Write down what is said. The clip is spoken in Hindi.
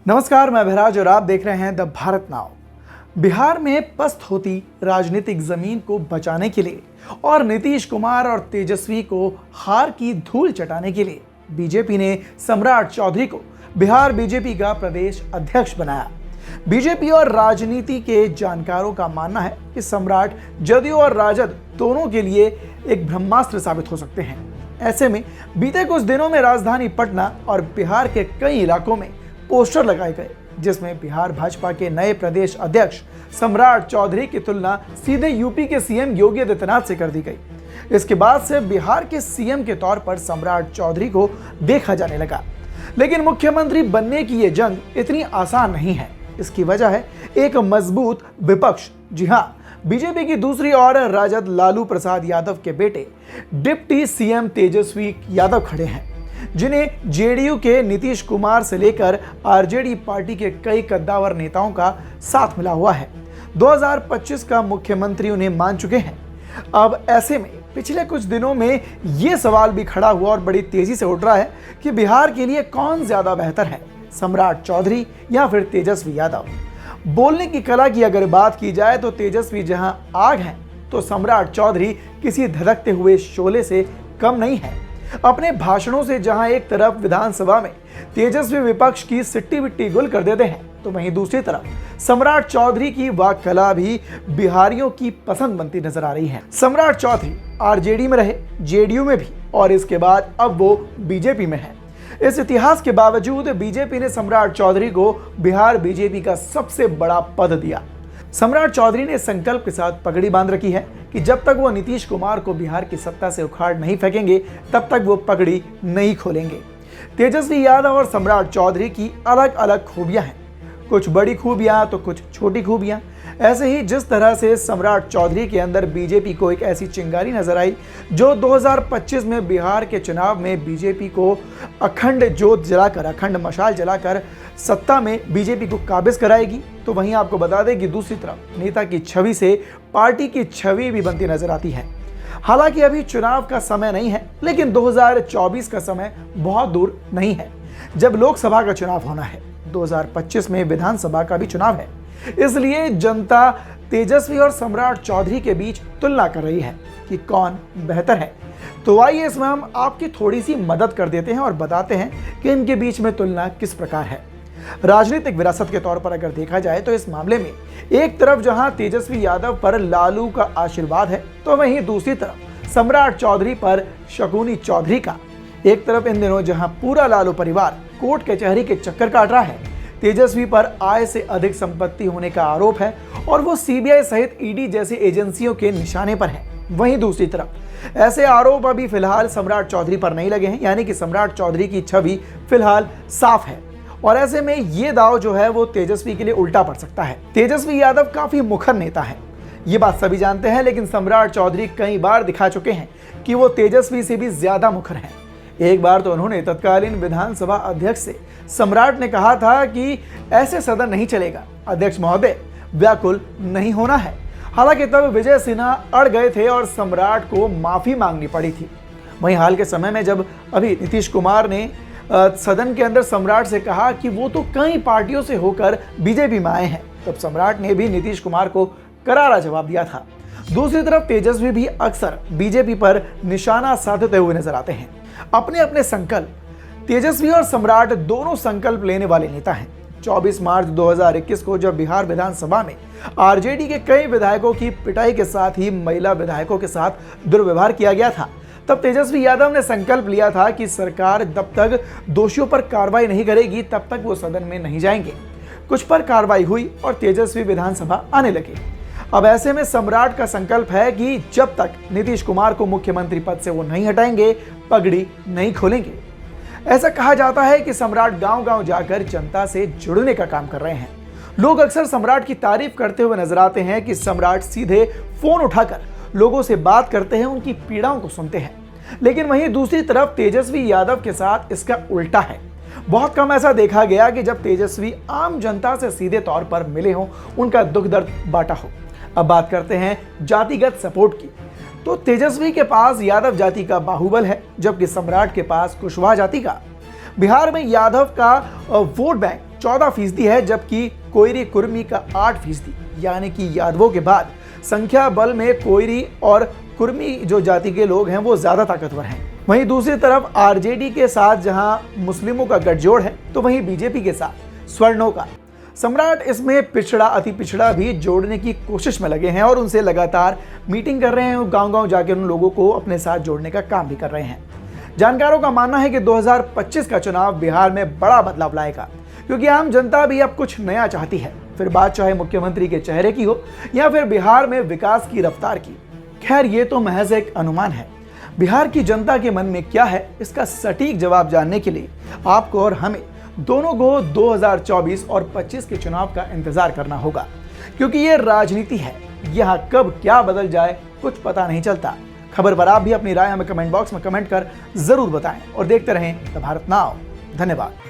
नमस्कार, मैं बहराज और आप देख रहे हैं द भारत नाउ। बिहार में पस्त होती राजनीतिक जमीन को बचाने के लिए और नीतीश कुमार और तेजस्वी को हार की धूल चटाने के लिए बीजेपी ने सम्राट चौधरी को बिहार बीजेपी का प्रदेश अध्यक्ष बनाया। बीजेपी और राजनीति के जानकारों का मानना है कि सम्राट जदयू और राजद दोनों के लिए एक ब्रह्मास्त्र साबित हो सकते हैं। ऐसे में बीते कुछ दिनों में राजधानी पटना और बिहार के कई इलाकों में पोस्टर लगाए गए, जिसमें बिहार भाजपा के नए प्रदेश अध्यक्ष सम्राट चौधरी की तुलना सीधे यूपी के सीएम योगी आदित्यनाथ से कर दी गई। इसके बाद से बिहार के सीएम के तौर पर सम्राट चौधरी को देखा जाने लगा। लेकिन मुख्यमंत्री बनने की ये जंग इतनी आसान नहीं है। इसकी वजह है एक मजबूत विपक्ष। जी हाँ, बीजेपी की दूसरी ओर राजद लालू प्रसाद यादव के बेटे डिप्टी सीएम तेजस्वी यादव खड़े हैं, जिन्हें जेडीयू के नीतीश कुमार से लेकर आरजेडी पार्टी के कई कद्दावर नेताओं का साथ मिला हुआ है। 2025 का मुख्यमंत्री उन्हें मान चुके हैं। अब ऐसे में पिछले कुछ दिनों में ये सवाल भी खड़ा हुआ और बड़ी तेजी से उठ रहा है कि बिहार के लिए कौन ज्यादा बेहतर है, सम्राट चौधरी या फिर तेजस्वी यादव। बोलने की कला की अगर बात की जाए तो तेजस्वी जहां आग हैं, तो सम्राट चौधरी किसी धधकते हुए शोले से कम नहीं है। अपने भाषणों से जहां एक तरफ विधानसभा में तेजस्वी विपक्ष की सिट्टी बिट्टी गुल कर देते हैं, तो वहीं दूसरी तरफ सम्राट चौधरी की वाक कला भी बिहारियों की पसंद बनती नजर आ रही है। सम्राट चौधरी आरजेडी में रहे, जेडीयू में भी, और इसके बाद अब वो बीजेपी में है। इस इतिहास के बावजूद बीजेपी ने सम्राट चौधरी को बिहार बीजेपी का सबसे बड़ा पद दिया। सम्राट चौधरी ने संकल्प के साथ पगड़ी बांध रखी है कि जब तक वो नीतीश कुमार को बिहार की सत्ता से उखाड़ नहीं फेंकेंगे, तब तक वो पगड़ी नहीं खोलेंगे। तेजस्वी यादव और सम्राट चौधरी की अलग अलग खूबियां हैं, कुछ बड़ी खूबियां तो कुछ छोटी खूबियां। ऐसे ही जिस तरह से सम्राट चौधरी के अंदर बीजेपी को एक ऐसी चिंगारी नजर आई जो 2025 में बिहार के चुनाव में बीजेपी को अखंड जोत जलाकर, अखंड मशाल जलाकर सत्ता में बीजेपी को काबिज कराएगी, तो वहीं आपको बता दें कि दूसरी तरफ नेता की छवि से पार्टी की छवि भी बनती नजर आती है। हालांकि अभी चुनाव का समय नहीं है, लेकिन 2024 का समय बहुत दूर नहीं है जब लोकसभा का चुनाव होना है। 2025 में विधानसभा का भी चुनाव है, इसलिए जनता तेजस्वी और सम्राट चौधरी के बीच तुलना कर रही है कि कौन बेहतर है। तो आइए इसमें हम आपकी थोड़ी सी मदद कर देते हैं और बताते हैं कि इनके बीच में तुलना किस प्रकार है। राजनीतिक विरासत के तौर पर अगर देखा जाए तो इस मामले में एक तरफ जहां तेजस्वी यादव पर लालू का आशीर्वाद है, तो वहीं दूसरी तरफ सम्राट चौधरी पर शकुनी चौधरी का। एक तरफ इन दिनों जहां पूरा लालू परिवार कोर्ट कचहरी के चक्कर काट रहा है, तेजस्वी पर आय से अधिक संपत्ति होने का आरोप है और वो सीबीआई सहित ईडी जैसी एजेंसियों के निशाने पर है। वहीं दूसरी तरफ ऐसे आरोप अभी फिलहाल सम्राट चौधरी पर नहीं लगे हैं, यानी कि सम्राट चौधरी की छवि फिलहाल साफ है। और ऐसे में ये दाव जो है वो तेजस्वी के लिए उल्टा पड़ सकता है। तेजस्वी यादव काफी मुखर नेता है, ये बात सभी जानते हैं, लेकिन सम्राट चौधरी कई बार दिखा चुके हैं कि वो तेजस्वी से भी ज्यादा मुखर हैं। एक बार तो उन्होंने तत्कालीन विधानसभा अध्यक्ष से सम्राट ने कहा था कि ऐसे सदन नहीं चलेगा, अध्यक्ष महोदय व्याकुल नहीं होना है। हालांकि तब विजय सिन्हा अड़ गए थे और सम्राट को माफी मांगनी पड़ी थी। वहीं हाल के समय में जब अभी नीतीश कुमार ने सदन के अंदर सम्राट से कहा कि वो तो कई पार्टियों से होकर बीजेपी में आए हैं, तब सम्राट ने भी नीतीश कुमार को करारा जवाब दिया था। दूसरी तरफ तेजस्वी भी अक्सर बीजेपी पर निशाना साधते हुए नजर आते हैं। अपने अपने संकल्प, तेजस्वी और सम्राट दोनों संकल्प लेने वाले नेता हैं। 24 मार्च 2021 को जब बिहार विधानसभा में आरजेडी के कई विधायकों की पिटाई के साथ ही महिला विधायकों के साथ दुर्व्यवहार किया गया था, तब तेजस्वी यादव ने संकल्प लिया था कि सरकार जब तक दोषियों पर कार्रवाई नहीं करेगी तब तक वो सदन में नहीं जाएंगे। कुछ पर कार्रवाई हुई और तेजस्वी विधानसभा आने लगे। अब ऐसे में सम्राट का संकल्प है कि जब तक नीतीश कुमार को मुख्यमंत्री पद से वो नहीं हटाएंगे, पगड़ी नहीं खोलेंगे। ऐसा कहा जाता है कि सम्राट गांव-गांव जाकर जनता से जुड़ने का काम कर रहे हैं। लोग अक्सर सम्राट की तारीफ करते हुए नजर आते हैं कि सम्राट सीधे फोन उठाकर लोगों से बात करते हैं, उनकी पीड़ाओं को सुनते हैं। लेकिन वहीं दूसरी तरफ तेजस्वी यादव के साथ इसका उल्टा है। बहुत कम ऐसा देखा गया कि जब तेजस्वी आम जनता से सीधे तौर पर मिले हों, उनका दुख दर्द बांटा हो। अब बात करते हैं जातिगत सपोर्ट की, तो तेजस्वी के पास यादव जाति का बाहुबल है, जबकि सम्राट के पास कुशवाहा जाति का। बिहार में यादव का वोट बैंक 14% है, जबकि कोयरी कुर्मी का 8%, यानी कि यादवों के बाद संख्या बल में कोयरी और कुर्मी जो जाति के लोग हैं वो ज्यादा ताकतवर हैं। वहीं दूसरी तरफ आरजेडी के साथ जहां मुस्लिमों का गठजोड़ है, तो वहीं बीजेपी के साथ स्वर्णों का। सम्राट इसमें पिछड़ा अति पिछड़ा भी जोड़ने की कोशिश में लगे हैं और उनसे लगातार मीटिंग कर रहे हैं, गांव-गांव जाकर उन लोगों को अपने साथ जोड़ने का काम भी कर रहे हैं। जानकारों का मानना है कि 2025 का चुनाव बिहार में बड़ा बदलाव लाएगा, क्योंकि आम जनता भी अब कुछ नया चाहती है, फिर बात चाहे मुख्यमंत्री के चेहरे की हो या फिर बिहार में विकास की रफ्तार की। खैर, ये तो महज एक अनुमान है। बिहार की जनता के मन में क्या है, इसका सटीक जवाब जानने के लिए आपको और हमें दोनों को 2024 और 25 के चुनाव का इंतजार करना होगा, क्योंकि ये राजनीति है। यहाँ कब क्या बदल जाए कुछ पता नहीं चलता। खबर पर आप भी अपनी राय हमें कमेंट बॉक्स में कमेंट कर जरूर बताएं और देखते रहें द भारत नाउ। धन्यवाद।